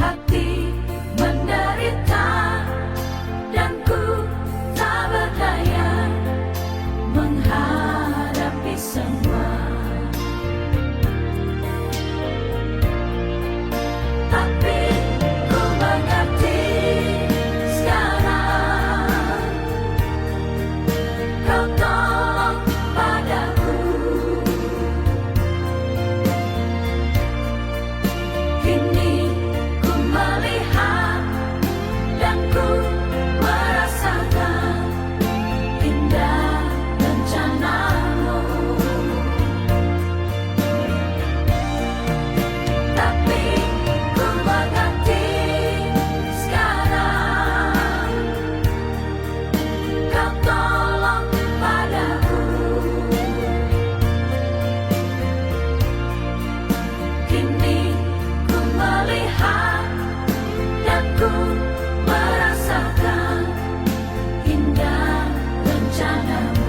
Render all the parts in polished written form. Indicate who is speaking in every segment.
Speaker 1: hati menderita dan ku tak berdaya menghadapi semua. Tapi ku mengerti sekarang, kau tolong padaku. Kini ku melihat dan ku merasakan indah rencanamu. Tapi ku mengerti sekarang, kau tolong padaku. Kini ku melihat dan ku merasakan indah rencanamu.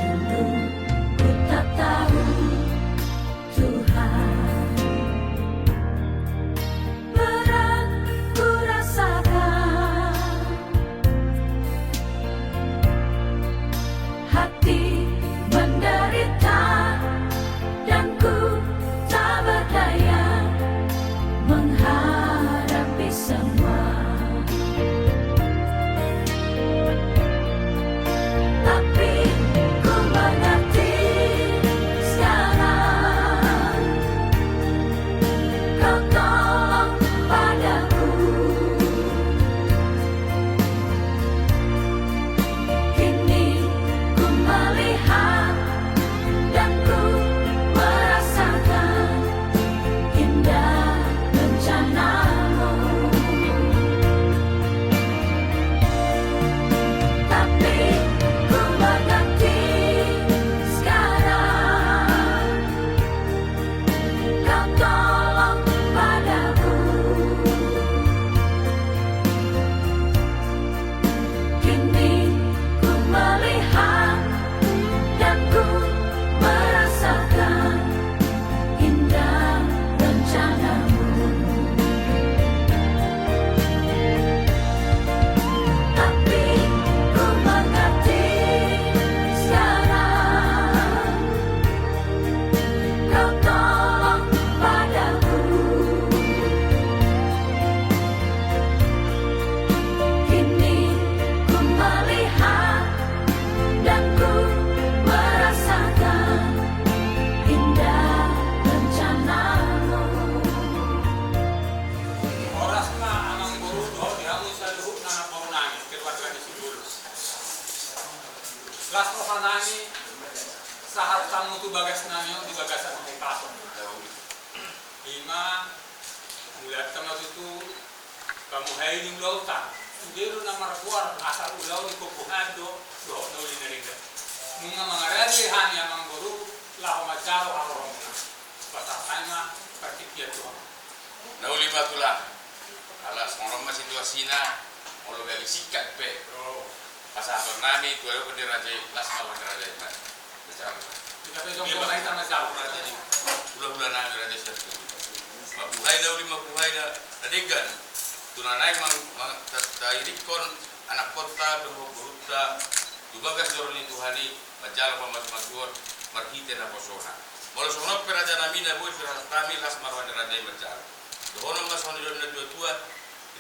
Speaker 1: Dulu ku tak tahu Tuhan, berat ku rasakan, hati menderita dan ku tak berdaya menghadapi semua. Tapi ku mengerti sekarang, kau tolong padaku. Kini ku melihat dan ku merasakan indah rencanamu. Tapi ku mengerti sekarang, kau tolong padaku. Kini ku melihat dan ku merasakan indah rencanamu. Tapi ku mengerti sekarang, kau tolong padaku. Kini ku melihat dan ku merasakan indah rencanamu.
Speaker 2: Oras na ang burudo, dihangon sa luhut na napaunangin, kirwat ka ni siguro. Las ko kanani, sa hartang mo tubagas namin yung tibagasan ng ipasok. Ima, mulat ka matutu, kamuhay ng lauta. Hindi rin na marakuar, asal ulaw ni kupuhado, doon na uli na rin. Mga ralihan niya mga guru, lako magjaro ako rin na. Patatay ma, partikyat ko.
Speaker 3: Nauli batulah. Alas orang masih situasi na, kalau bagi sikat pe. Pasal nami tu ada benda raja, las malam raja itu. Macam.
Speaker 2: Kita pejong kulay ta magjaro.
Speaker 3: Bulan nami raja satu. Mabuhay nauli mabuhay na nadigan. Tunanay tairikon anak kota doho buruta. Dubagas dorong ni Tuhani majal pamas-masuan marhite na posona. Walau sono peraja nami na boy peraja kami las marwan raja majal. Dohono mas hono na dua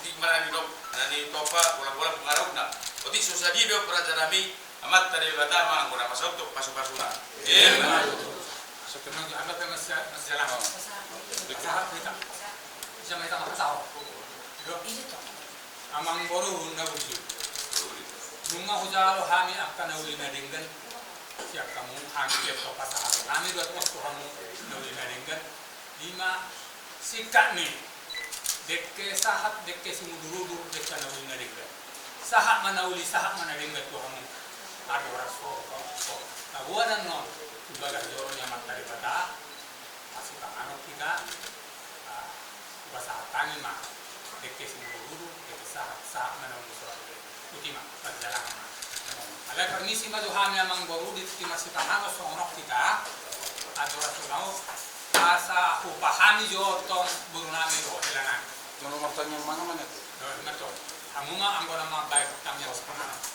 Speaker 3: Jadi marani dok nani topa bola-bola pengaruh na. Oti susadi do peraja nami amat tadi batama ngora pasok to pasu-pasuna.
Speaker 2: Sebenarnya anda pengen masalah. Dekat kita. Siapa kita masalah? Amang boru na buji. Nunga hujalo hami akan uli na dinggan. siap kamu angkat ke pasar kami buat waktu kamu nauli naringgan lima sikak nih dekke sahat dekke simuduru dekke nauli naringgan sahat manauli sahat manaringgan tuh kamu ada rasul kok nabuanan non ibadah jorongnya materi pada masih tangan kita bahasa tani mah dekke simuduru dekke sahat manauli surat utima perjalanan ada permisi maduhami amang baru di masih tangan sonok kita ada rasul asa aku pahami jo tong burunami ro hilangan
Speaker 4: Nono martanya mana mana tuh?
Speaker 2: betul kamu mah anggona mah baik tamnya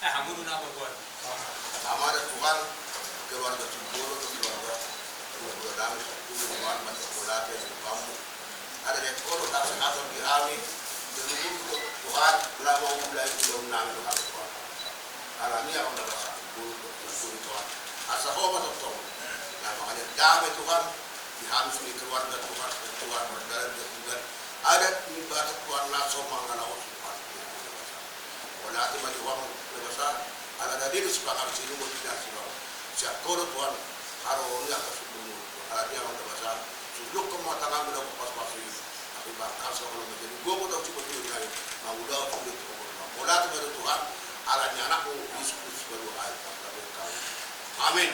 Speaker 2: kamu dulu nak buat
Speaker 5: Sama ada Tuhan keluarga Cibolo keluarga dami Tuhan masih sekolah di kamu ada yang korup tak sengaja di kami dulu Tuhan belah mau mulai belum nang Tuhan alami yang udah bahasa dulu Tuhan asa hoba Tuhan nah makanya damai Tuhan diharus di keluarga Tuhan berdarah Tuhan ada ibadah Tuhan langsung mengenal Tuhan wala hati maju uang berbahasa ada diri sebagai sini mau tidak sih siap korup Tuhan harus lihat sebelum ada dia yang berbahasa sebelum kamu tangan belum pas tapi bakal sebelum menjadi gua mau tahu cukup dulu kali mau udah cukup wala hati maju Tuhan alanya anakku Yesus berdoa amin.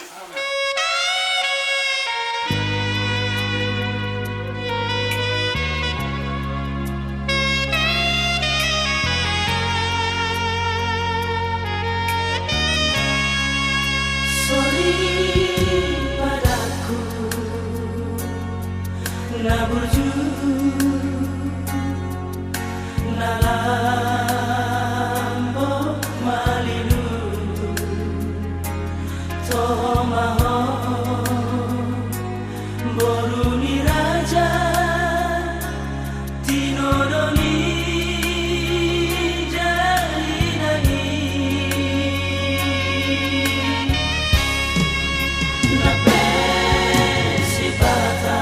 Speaker 1: Naburju nalambo malilu tomaho boruni raja tinodoni jarinani nape sipata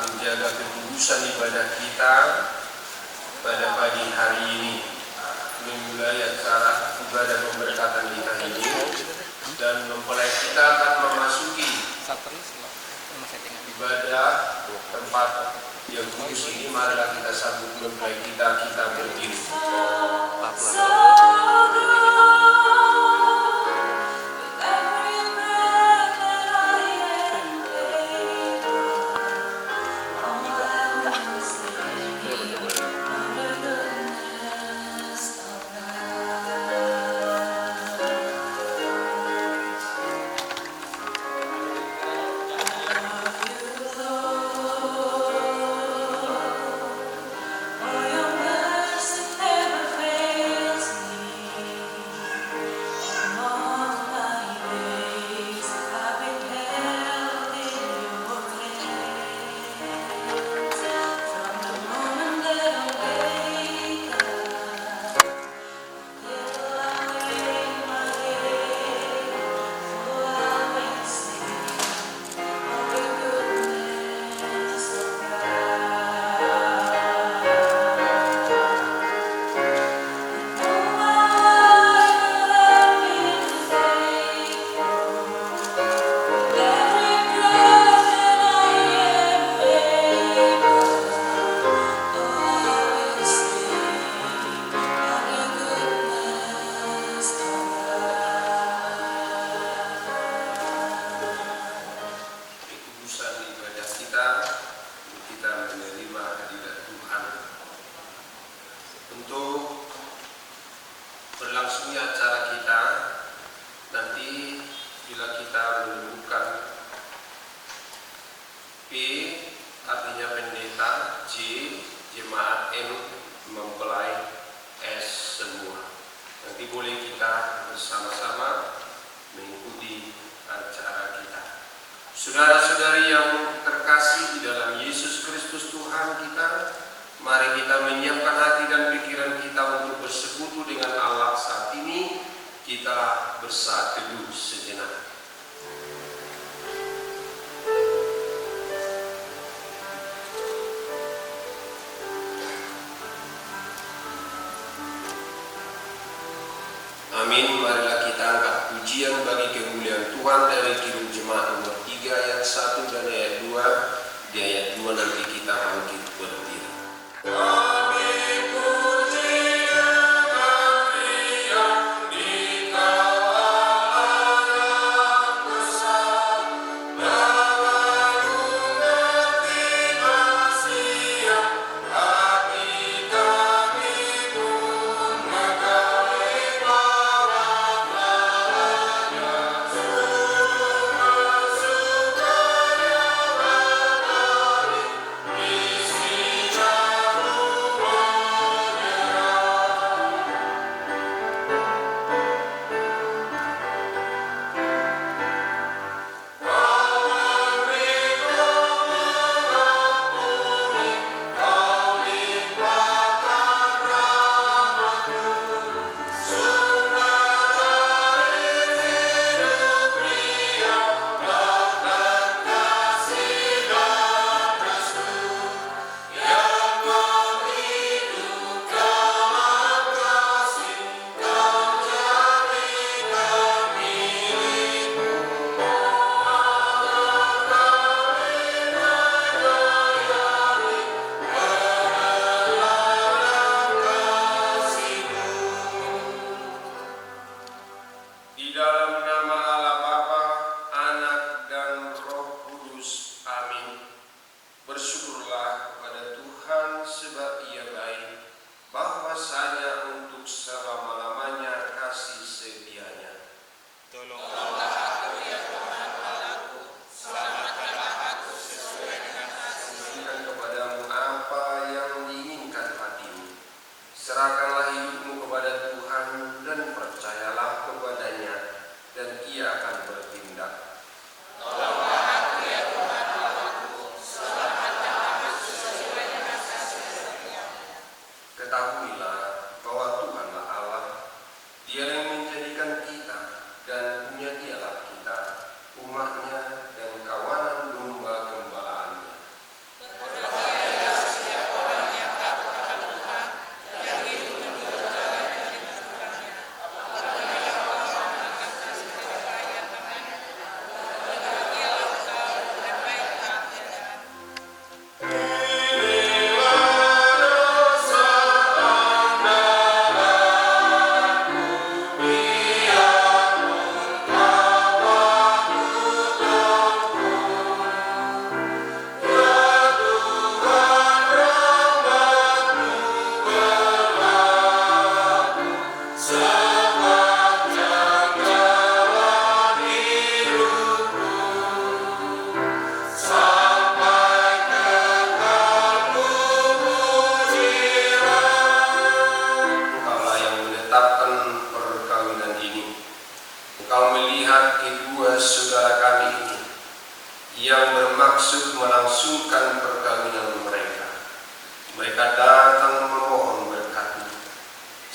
Speaker 6: menjaga kekudusan ibadah kita pada pagi hari ini, memulai acara ibadah pemberkatan kita ini, dan mempelai kita akan memasuki ibadah tempat yang kudus ini. Marilah kita sambut mempelai kita berdiri. Saudara-saudari yang terkasih di dalam Yesus Kristus Tuhan kita, mari kita menyiapkan hati dan pikiran kita untuk bersekutu dengan Allah saat ini. Kita bersaat teduh sejenak. Amin. Marilah kita angkat pujian bagi kemuliaan Tuhan dari Kirim Jemaat nomor 3 ayat 1 dan ayat 2. Di ayat 2 nanti kita bangkit berdiri.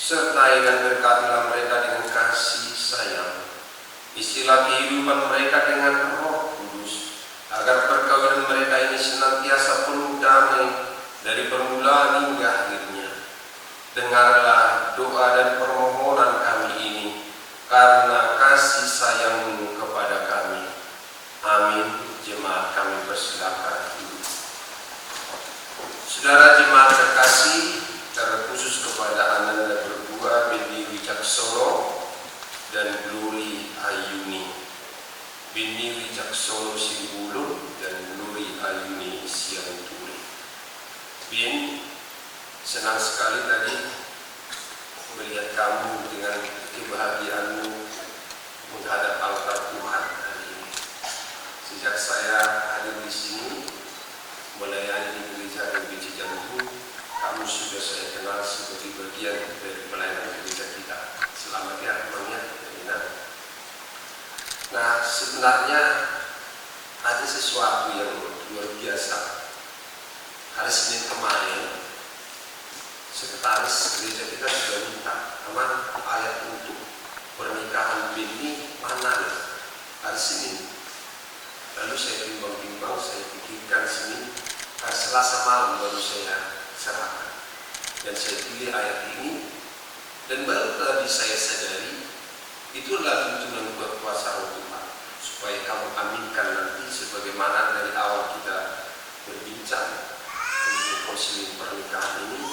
Speaker 6: sertai dan berkatilah mereka dengan kasih sayang. Isilah kehidupan mereka dengan Roh Kudus, agar perkawinan mereka ini senantiasa penuh damai dari permulaan hingga akhirnya. Dengarlah doa dan permohonan kami ini karena kasih sayang-Mu kepada kami. Amin. Jemaat kami persilakan duduk. Saudara jemaat terkasih, terkhusus kepada Ananda berdua Bindi Wicaksono dan Glory Ayuni. Bindi Wicaksono Simbulun dan Glory Ayuni Sianturi. Bin, senang sekali tadi melihat kamu dengan kebahagiaanmu menghadap altar Tuhan hari ini. Sejak saya hadir di sini melayani di gereja GBC Jambu, kamu sudah saya kenal sebagai bagian dari pelayanan gereja kita. Selamat ya, teman-teman. Nah, sebenarnya ada sesuatu yang luar biasa. Hari Senin kemarin, sekretaris gereja kita sudah minta, teman, ayat untuk pernikahan Bini mana ya? Hari Senin. Lalu saya timbang-timbang, saya pikirkan Senin, hari Selasa malam baru saya serahkan. Dan saya pilih ayat ini, dan baru tadi saya sadari, itulah tuntunan buat kuasa Roh Tuhan, supaya kamu aminkan nanti sebagaimana dari awal kita berbincang untuk konseling pernikahan ini,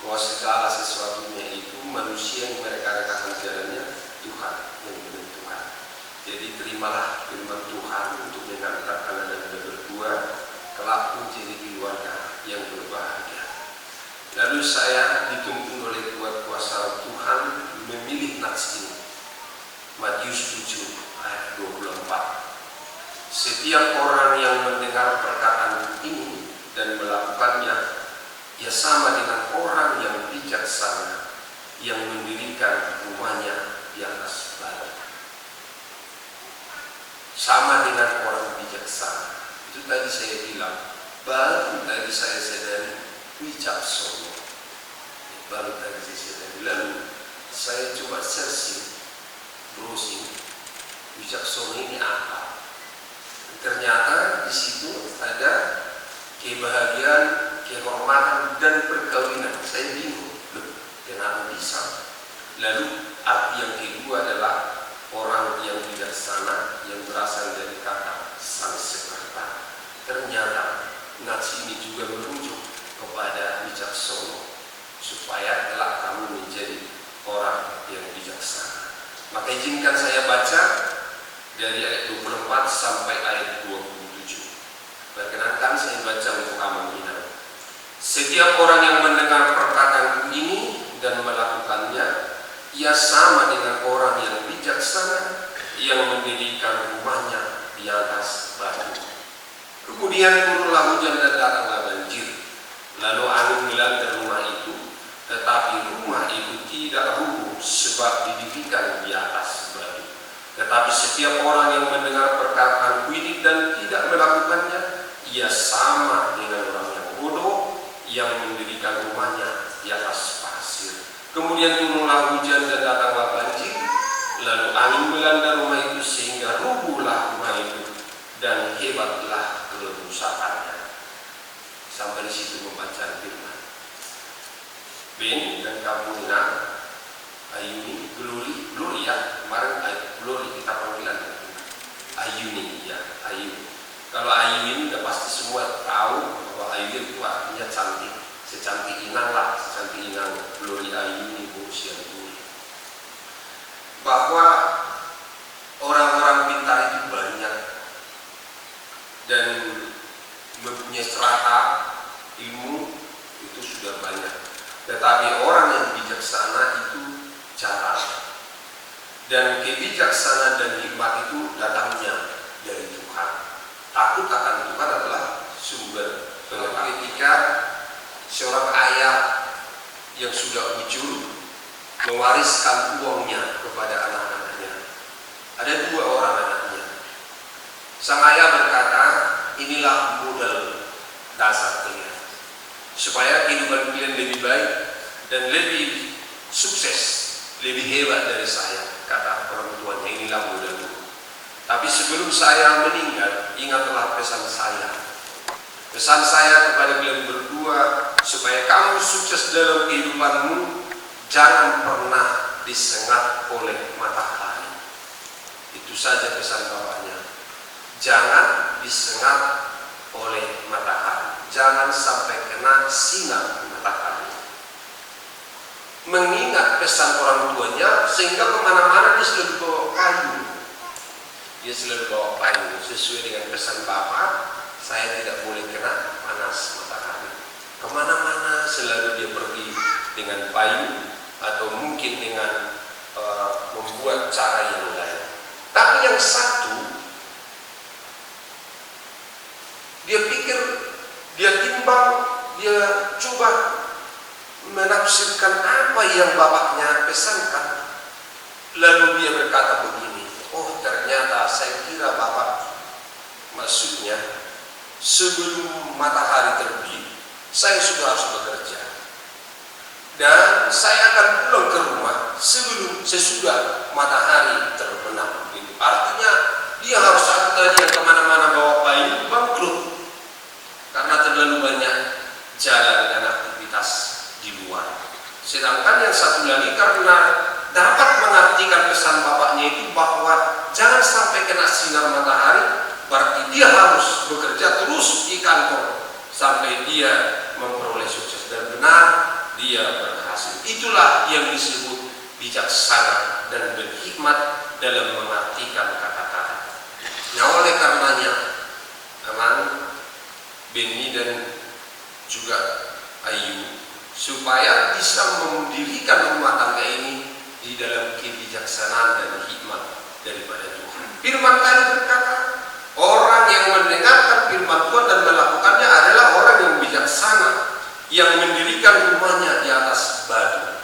Speaker 6: bahwa segala sesuatunya itu manusia yang mereka-rekakan jalannya Tuhan yang menentukan. Jadi terimalah firman Tuhan untuk mengantarkan Anda berdua kelak menjadi keluarga yang berbahagia. Lalu saya dituntun oleh kuat kuasa Tuhan memilih nats ini. Matius 7 ayat 24. Setiap orang yang mendengar perkataan ini dan melakukannya, ia sama dengan orang yang bijaksana yang mendirikan rumahnya di atas batu. Sama dengan orang bijaksana. Itu tadi saya bilang, baru tadi saya sadari Wicaksono. Baru tadi saya sadari. Lalu saya coba searching, browsing, Wicaksono ini apa? Ternyata di situ ada kebahagiaan, kehormatan dan perkawinan. Saya bingung, kenapa bisa? Lalu arti yang kedua adalah orang yang bijaksana yang berasal dari kata Sanskerta. Ternyata nats ini juga merujuk kepada Wicaksono, supaya kelak kamu menjadi orang yang bijaksana. Maka izinkan saya baca dari ayat 24 sampai ayat 27. Perkenankan saya baca untuk amanah. Setiap orang yang mendengar perkataan ini dan melakukannya, ia sama dengan orang yang bijaksana yang mendirikan rumahnya di atas batu. Kemudian turunlah hujan dan datanglah banjir. Lalu angin melanda rumah itu, tetapi rumah itu tidak rubuh sebab didirikan di atas batu. Tetapi setiap orang yang mendengar perkataan ini dan tidak melakukannya, ia sama dengan orang yang bodoh yang mendirikan rumahnya di atas pasir. Kemudian turunlah hujan dan datanglah banjir, lalu angin melanda rumah itu sehingga rubuhlah rumah itu dan hebatlah kerusakannya. Sampai di situ membaca firman. Ben dan kamu ingat Ayuni, Glory ya, kemarin Glory kita panggilan Ayuni ya, Ayuni. Kalau Ayuni udah pasti semua tahu bahwa Ayuni itu artinya cantik, secantik Inang lah, secantik Inang. Glory Ayuni Busian Bumi. Bahwa orang-orang pintar itu banyak dan mempunyai strata ilmu itu sudah banyak. Tetapi orang yang bijaksana itu jarang. Dan kebijaksanaan dan hikmat itu datangnya dari Tuhan. Takut akan Tuhan adalah sumber pengetahuan. Ketika seorang ayah yang sudah bujur mewariskan uangnya kepada anak-anaknya, ada 2 orang anaknya. Sang ayah berkata, inilah modal dasar kalian, supaya kehidupan kalian lebih baik dan lebih sukses, lebih hebat dari saya, kata orang tuanya. Inilah mudamu. Tapi sebelum saya meninggal, ingatlah pesan saya. Pesan saya kepada kalian berdua, supaya kamu sukses dalam kehidupanmu, jangan pernah disengat oleh matahari. Itu saja pesan bapaknya. Jangan disengat oleh matahari. Jangan sampai kena sinar matahari. Mengingat pesan orang tuanya, sehingga kemana-mana dia selalu bawa payung. Dia selalu bawa payung sesuai dengan pesan bapak. Saya tidak boleh kena panas matahari. Kemana-mana selalu dia pergi dengan payung atau mungkin dengan membuat cara yang lain. Tapi yang satu, dia pikir, dia timbang, dia coba menafsirkan apa yang bapaknya pesankan. Lalu dia berkata begini, oh ternyata saya kira bapak maksudnya sebelum matahari terbit saya sudah harus bekerja, dan saya akan pulang ke rumah sebelum sesudah matahari terbenam. Artinya dia harus tadi yang kemana-mana bawa payung bangkrut karena terlalu banyak jalan dan aktivitas di luar. Sedangkan yang satu lagi karena dapat mengartikan pesan bapaknya itu bahwa jangan sampai kena sinar matahari, berarti dia harus bekerja terus di kantor sampai dia memperoleh sukses, dan benar dia berhasil. Itulah yang disebut bijaksana dan berhikmat dalam mengartikan kata-kata. Nah, oleh karenanya teman Beni dan juga Ayu, supaya bisa mendirikan rumah tangga ini di dalam kebijaksanaan dan hikmat daripada Tuhan. Firman tadi berkata, orang yang mendengarkan firman Tuhan dan melakukannya adalah orang yang bijaksana, yang mendirikan rumahnya di atas batu.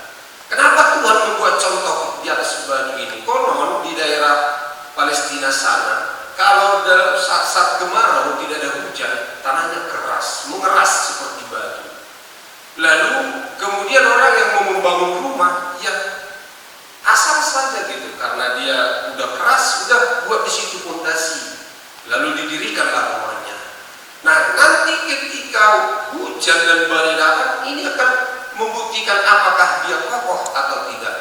Speaker 6: Kenapa Tuhan membuat contoh di atas batu ini? Konon di daerah Palestina sana, kalau dalam saat-saat kemarau tidak ada hujan, tanahnya keras, mengeras seperti batu. Lalu kemudian orang yang mau membangun rumah, ya asal saja gitu, karena dia udah keras, udah buat di situ fondasi, lalu didirikanlah rumahnya. Nah, nanti ketika hujan dan badai datang, ini akan membuktikan apakah dia kokoh atau tidak.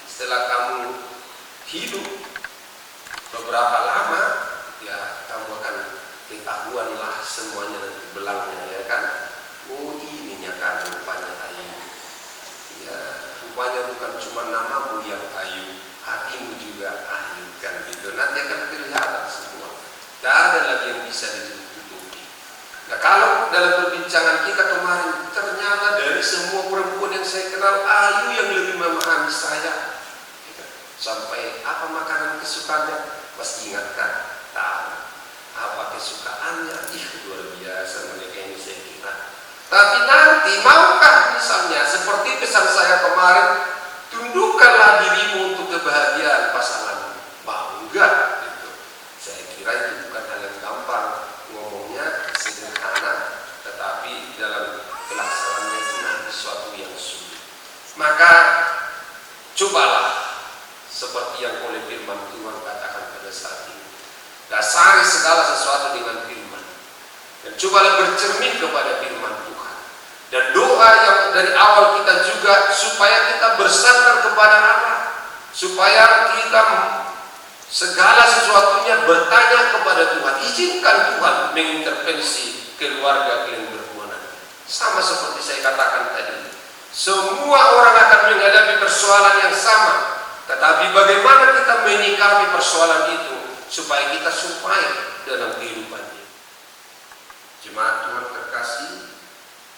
Speaker 6: Setelah kamu hidup beberapa lama, ya kamu akan ketahuanlah semuanya nanti belangnya, ya kan? Oh, ininya kan rupanya Ayu. Ya, rupanya bukan cuma namamu yang Ayu, hatimu juga Ayu, kan gitu. Nanti akan kelihatan semua. Tidak ada lagi yang bisa ditutupi. Nah, kalau dalam perbincangan kita kemarin, ternyata dari semua perempuan yang saya kenal, Ayu yang lebih memahami saya. Sampai apa makanan kesukaannya, pasti ingatkan. Tahu apa kesukaannya, luar biasa mereka ini saya kira. Tapi nanti maukah misalnya seperti pesan saya kemarin, tundukkanlah dirimu untuk kebahagiaan pasangan. Mau enggak? Gitu. Saya kira itu bukan hal yang gampang, ngomongnya sederhana, tetapi dalam pelaksanaannya itu nanti sesuatu yang sulit. Maka cobalah seperti yang oleh firman Tuhan katakan pada saat ini, dasari segala sesuatu dengan firman, dan cobalah bercermin kepada firman Tuhan. Dan doa yang dari awal kita juga, supaya kita bersandar kepada Allah, supaya kita segala sesuatunya bertanya kepada Tuhan. Izinkan Tuhan mengintervensi keluarga kalian berdua nanti. Sama seperti saya katakan tadi, semua orang akan menghadapi persoalan yang sama, tetapi bagaimana kita menyikapi persoalan itu supaya kita survive dalam kehidupannya. Jemaat Tuhan terkasih,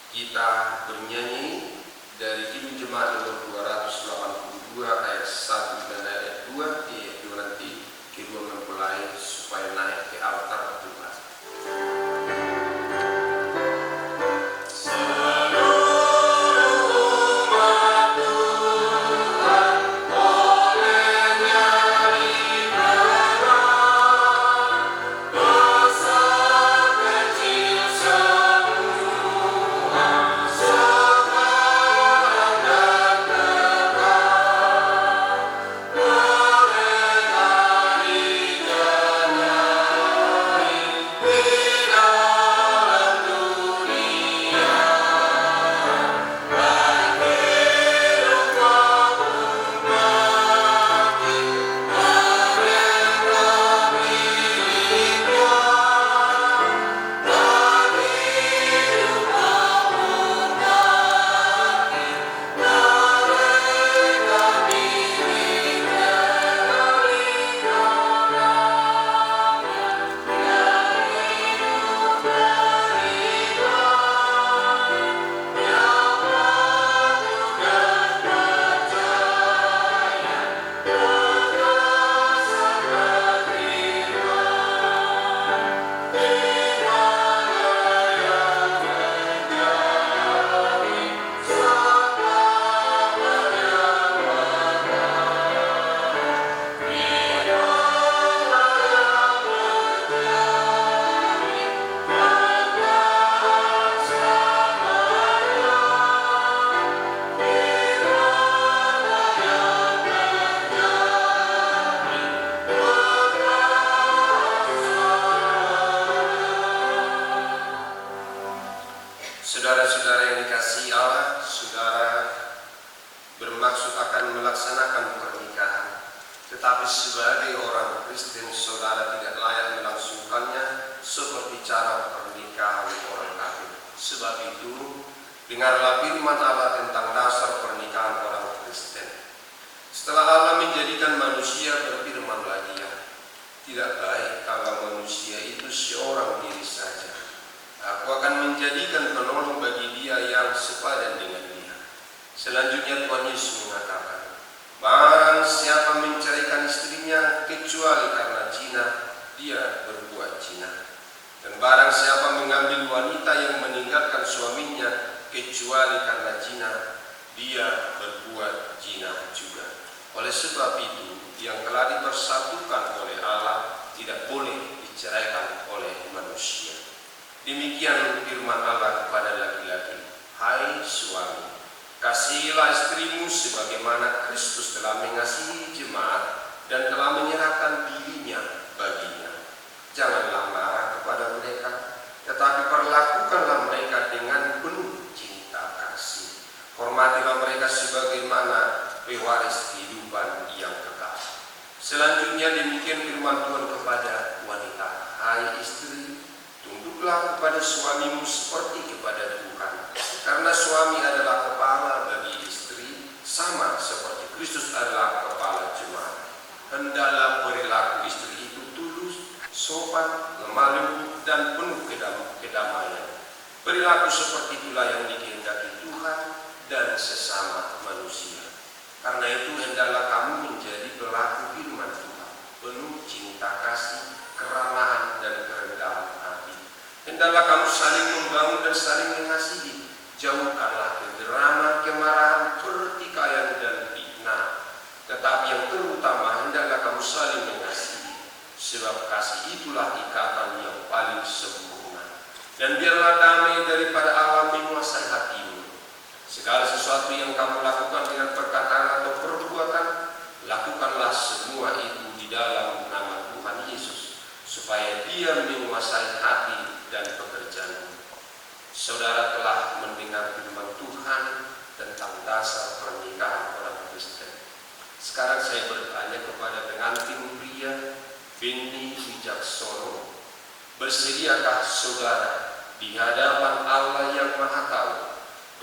Speaker 6: kita bernyanyi dari Kidung Jemaat nomor 282 ayat 1 dan ayat 2, yaitu nanti kedua mempelai supaya naik ke altar Tuhan.
Speaker 7: Semua
Speaker 6: Saudara-saudara yang dikasihi Allah, saudara bermaksud akan melaksanakan pernikahan, tetapi sebagai orang Kristen saudara tidak layak melangsungkannya seperti cara pernikahan orang kafir. Sebab itu, dengarlah firman Allah tentang dasar pernikahan orang Kristen. Setelah Allah menjadikan manusia, berfirman lagi, tidak baik kalau manusia itu seorang diri saja. Aku akan menjadikan penolong bagi dia yang sepadan dengan dia. Selanjutnya Tuhan Yesus mengatakan, barang siapa menceraikan istrinya kecuali karena zina, dia berbuat zina. Dan barang siapa mengambil wanita yang meninggalkan suaminya kecuali karena zina, dia berbuat zina juga. Oleh sebab itu, yang telah dipersatukan oleh Allah tidak boleh diceraikan oleh manusia. Demikian firman Allah kepada laki-laki, hai suami, kasihilah istrimu sebagaimana Kristus telah mengasihi jemaat dan telah menyerahkan dirinya baginya. Janganlah marah kepada mereka, tetapi perlakukanlah mereka dengan penuh cinta kasih. Hormatilah mereka sebagaimana pewaris kehidupan yang kekal. Selanjutnya demikian firman Tuhan kepada wanita, hai istri, tunduklah kepada suamimu seperti kepada Tuhan, karena suami adalah kepala bagi istri, sama seperti Kristus adalah kepala jemaat. Hendaklah perilaku istri itu tulus, sopan, lemah lembut, dan penuh kedamaian. Perilaku seperti itulah yang dikehendaki Tuhan dan sesama manusia. Karena itu hendaklah kamu menjadi pelaku firman Tuhan, penuh cinta kasih, keramahan, dan kerendahan hati. Hendaklah kamu saling membangun dan saling mengasihi. Jauhkanlah kegeraman, kemarahan, pertikaian, dan fitnah. Tetapi yang terutama hendaklah kamu saling mengasihi, sebab kasih itulah ikatan yang paling sempurna. Dan biarlah damai daripada Allah menguasai hatimu. Segala sesuatu yang kamu lakukan dengan perkataan atau perbuatan, lakukanlah semua itu di dalam nama Tuhan Yesus, supaya Dia menguasai hati dan pekerjaanmu. Saudara telah mendengar firman Tuhan tentang dasar pernikahan orang Kristen. Sekarang saya bertanya kepada pengantin pria, Benny Wijaksono, bersediakah saudara di hadapan Allah yang Maha Tahu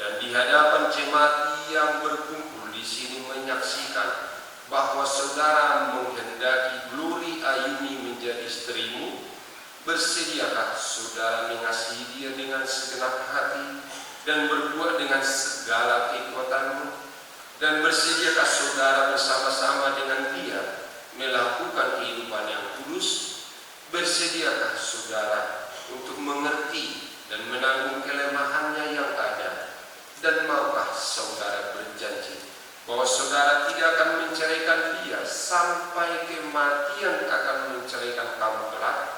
Speaker 6: dan di hadapan jemaat yang berkumpul di sini menyaksikan bahwa saudara menghendaki Glory Ayuni menjadi istrimu? Bersediakah saudara mengasihi dia dengan segenap hati dan berbuat dengan segala kekuatanmu? Dan bersediakah saudara bersama-sama dengan dia melakukan kehidupan yang kudus? Bersediakah saudara untuk mengerti dan menanggung kelemahannya yang ada? Dan maukah saudara berjanji bahwa saudara tidak akan menceraikan dia sampai kematian akan menceraikan kamu kelak?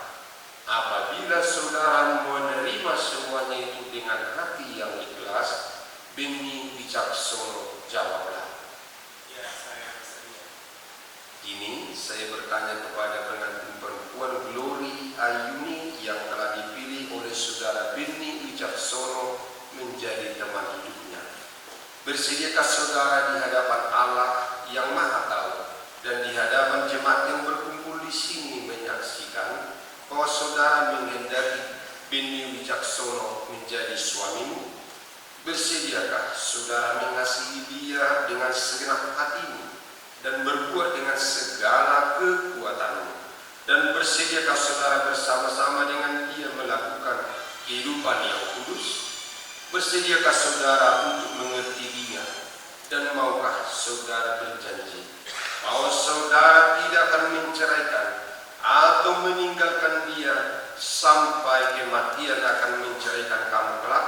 Speaker 6: Apabila saudara menerima semuanya itu dengan hati yang ikhlas, Benny Wijaksono jawablah,
Speaker 2: Ya, saya bersedia.
Speaker 6: Kini saya bertanya kepada pengantin perempuan Glory Ayuni yang telah dipilih oleh saudara Benny Wijaksono menjadi teman hidupnya. Bersediakah saudara di hadapan Allah yang Maha Tahu dan di hadapan jemaat yang berkumpul di sini menyaksikan bahwa saudara menghendaki Benny Wijaksono menjadi suamimu? Bersediakah saudara mengasihi dia dengan segenap hatimu dan berbuat dengan segala kekuatanmu? Dan bersediakah saudara bersama-sama dengan dia melakukan kehidupan yang kudus? Bersediakah saudara untuk mengerti dia? Dan maukah saudara berjanji bahwa saudara tidak akan menceraikan atau meninggalkan dia sampai kematian akan menceraikan kamu kelak?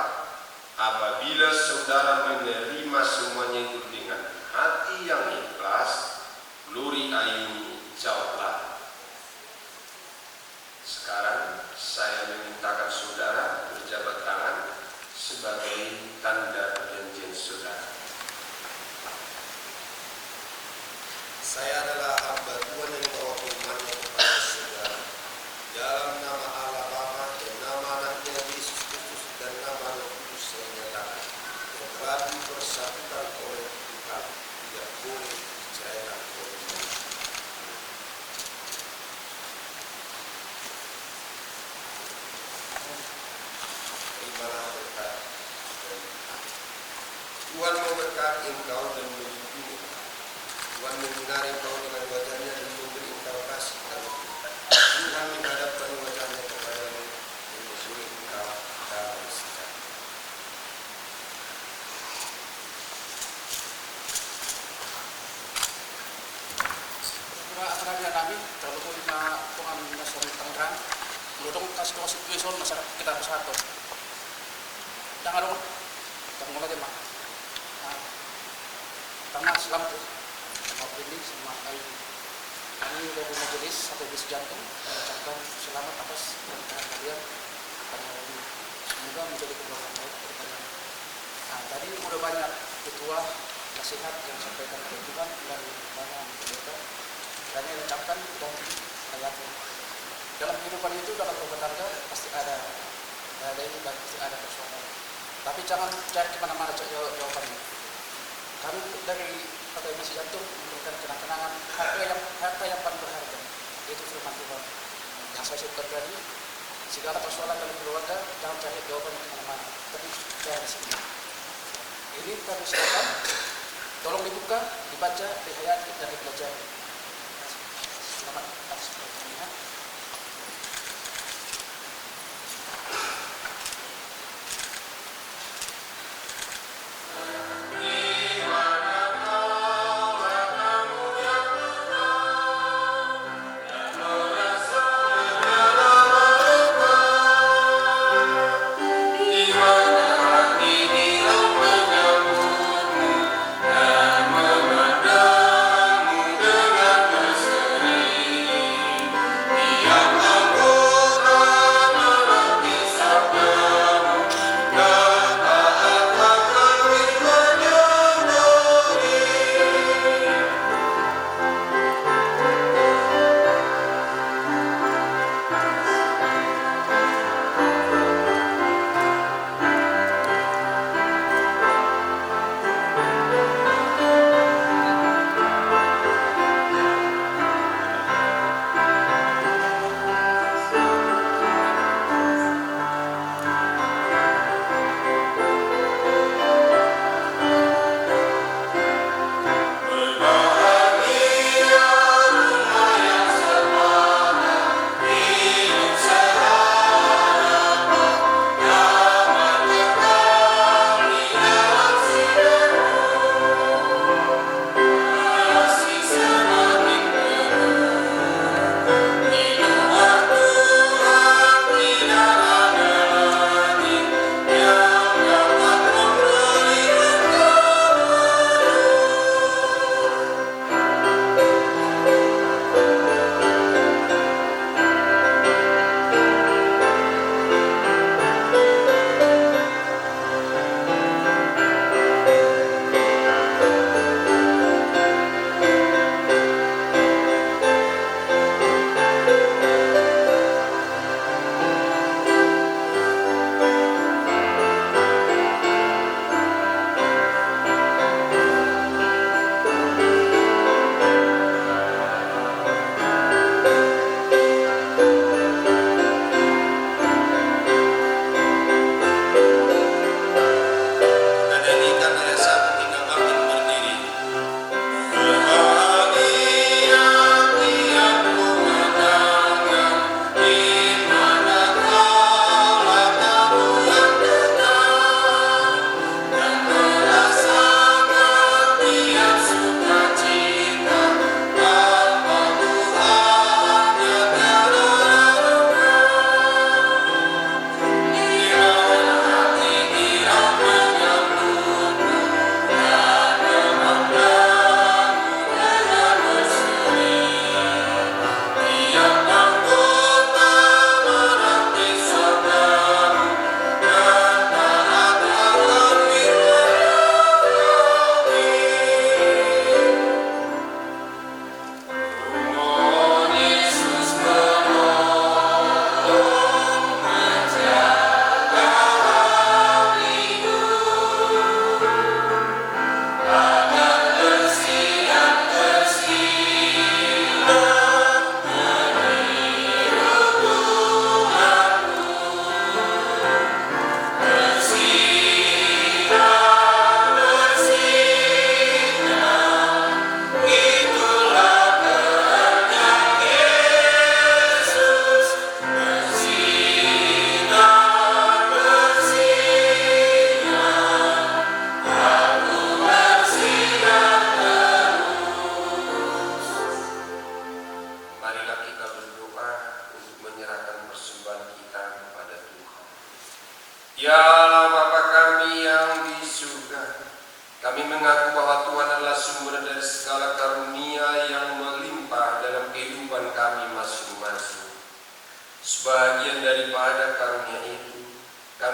Speaker 6: Apabila saudara menerima semuanya itu dengan hati yang ikhlas, Glory Ayuni jawablah. Sekarang saya memintakan saudara berjabat tangan sebagai tanda perjanjian saudara.
Speaker 5: Saya adalah hamba Tuhan yang membawa firman-Nya kepada saudara. Dalam nama Allah Bapa dan nama Anaknya Yesus Kristus dan nama Roh Kudus
Speaker 6: saya nyatakan yang telah dipersatukan oleh Tuhan tidak boleh diceraikan oleh manusia. Terimalah berkat dari Tuhan. Tuhan memberkati engkau dan melindungi engkau. Tuhan menyinari engkau dengan wajahnya dan memberi engkau kasih karunia. Tuhan menghadapkan wajahnya kepadamu dan memberi engkau damai sejahtera.
Speaker 4: Akan kami kalau lima Tuhan nasional Tangerang, melodong kasih doa situation masyarakat kita bersatu. Jangan dong, jangan mulai mah. Tengah selamat sama Bindi sama Ayu. Kami dari majelis sampai bis jantung mengucapkan selamat atas pernikahan kalian pada hari ini. Semoga menjadi keberkahan baik kepada. Nah, tadi udah banyak ketua nasihat yang sampaikan oleh Tuhan dan banyak pendeta. Dan yang diucapkan dan ayat dalam kehidupan itu dalam rumah tangga pasti ada ini dan pasti ada persoalan. Tapi jangan cari kemana-mana jawabannya. Kami dari Partai Misi Jantung memberikan kenang-kenangan harta yang paling berharga, yaitu firman Tuhan. Yang saya sebutkan tadi, segala persoalan dalam keluarga jangan cari jawabannya kemana-mana, tapi dari sini. Ini kami silakan, tolong dibuka, dibaca, dihayati dan dipelajari. Selamat atas pertanyaan.
Speaker 6: Dengan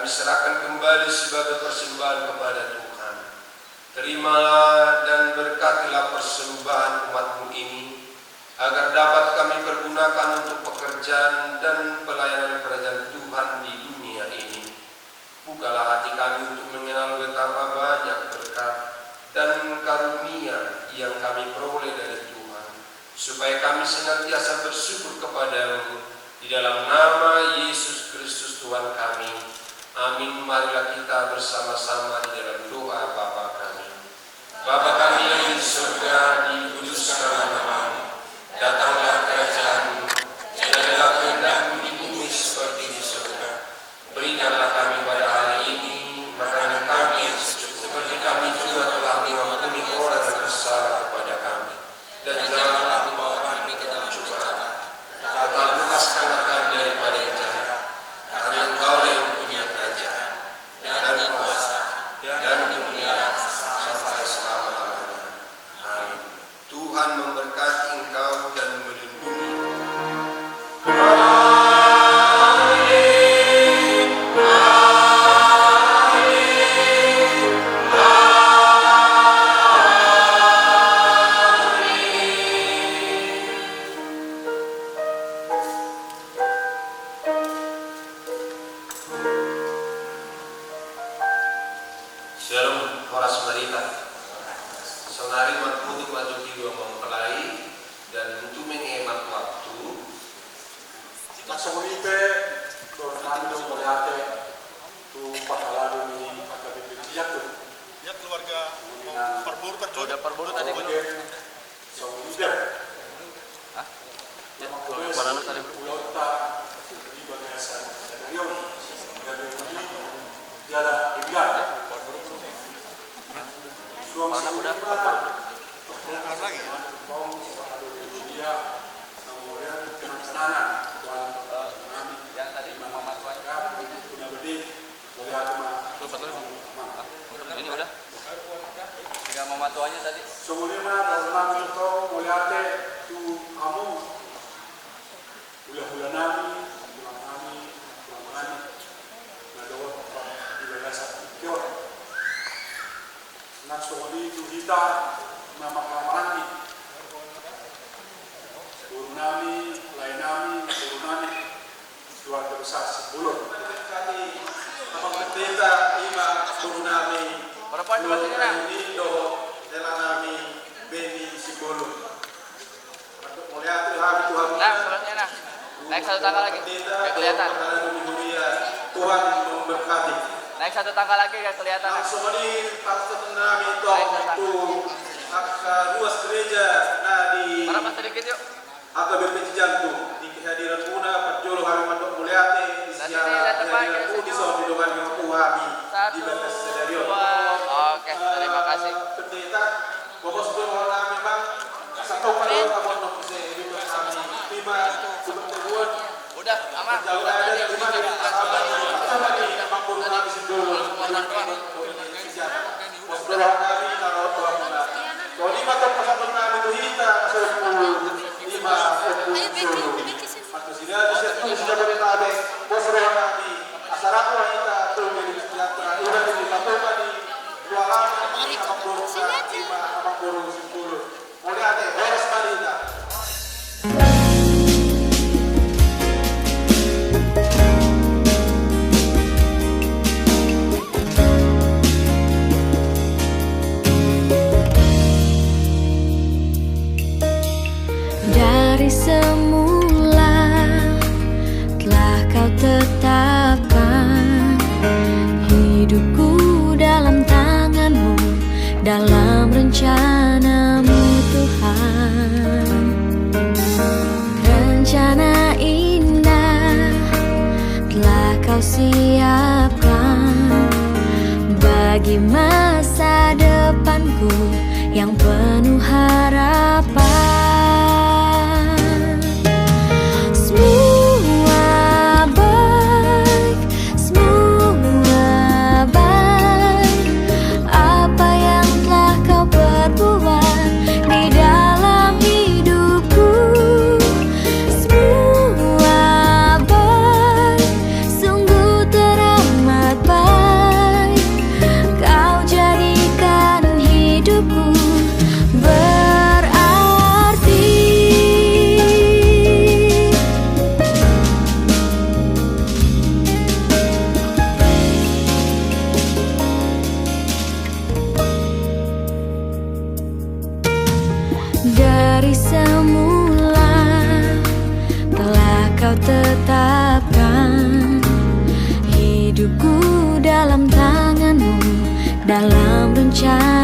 Speaker 6: kami serahkan kembali sebagai persembahan kepada Tuhan. Terimalah dan berkatilah persembahan umat-Mu ini, agar dapat kami pergunakan untuk pekerjaan dan pelayanan kerajaan Tuhan di dunia ini. Bukalah hati kami untuk mengenal betapa banyak berkat dan karunia yang kami peroleh dari Tuhan, supaya kami senantiasa bersyukur kepadamu di dalam nama Yesus Kristus Tuhan kami. Amin. Marilah kita bersama-sama di dalam doa Bapa kami. Bapa kami yang di surga, dikuduskanlah namamu. Datanglah kerajaanmu, jadilah kehendak-Mu di bumi seperti di surga. Berikanlah kami pada hari ini makanan kami yang secukupnya, seperti kami juga telah mengampuni orang yang bersalah kepada kami. Dan janganlah membawa kami ke dalam cobaan, tetapi lepaskanlah kami daripada yang jahat. Karena Engkau yang punya kerajaan dan kuasa dan kemuliaan sampai selama-lamanya. Amin. Tuhan memberkati engkau dan melindungi. Shalom, horas marita. Sonari matmutu maju dua mempelai dan untuk menghemat waktu.
Speaker 7: Nasomonite dornando moriate tu pahalado ni akademia tu
Speaker 8: Ya keluarga Parburu
Speaker 4: Udah Parburu tadi belum?
Speaker 7: so leader
Speaker 4: Ya, barang tadi belum?
Speaker 7: Ulota di bagasa dari dia ada tiga
Speaker 4: Mana udah?
Speaker 8: bongkar lagi ya.
Speaker 7: dia kemudian kenang-kenangan
Speaker 4: Yang tadi Muhammad Wajah.
Speaker 7: punya bedi boleh ada mah
Speaker 4: Ini udah? Tiga mama tuanya tadi.
Speaker 7: Semuanya dalam itu muliate tu kamu bulan nami nadawa di bagasa kyo nak soli tu kita nama kamarani guru nami lain nami dua besar 10 kali apa pendeta lima guru nami
Speaker 4: Berapa itu masih kena?
Speaker 7: Indo dalam nami Beni Sibolo. Untuk melihat Tuhan
Speaker 4: Nah, sebenarnya nah. Naik satu tangga lagi. Gak kelihatan.
Speaker 7: Tuhan memberkati.
Speaker 4: Naik satu tangga lagi gak kelihatan.
Speaker 7: Langsung ini pastor nami itu ruas gereja di
Speaker 4: Mana sedikit yuk.
Speaker 7: AKBP Cijantung di kehadiran Una Pajolo kami untuk muliate di siara kehadiran di soal hidupan yang kuhami di batas sedarion.
Speaker 4: Oke, terima kasih.
Speaker 7: Pendeta, Bapak Saudara kami bang, satu kali kamu untuk bisa hidup kami lima kebetulan.
Speaker 4: Udah, aman.
Speaker 7: Jauh ada di mana sama di Bang Guru kami dulu. Saudara kami kalau Tuhan benar. Kalau lima tempat kami itu kita lima atau sudah sudah berita saudara kami asaraku kita terus menjadi sejahtera. Udah dilakukan di jualan Abang Guru 5, Abang Guru 10. Mulai ada horas balita.
Speaker 9: Dari semula telah kau tetapkan hidupku dalam tangan-Mu, dalam rencana-Mu Tuhan. Rencana indah telah kau siapkan bagi masa depanku yang penuh harapan. Kau tetapkan hidupku dalam tanganmu, dalam rencana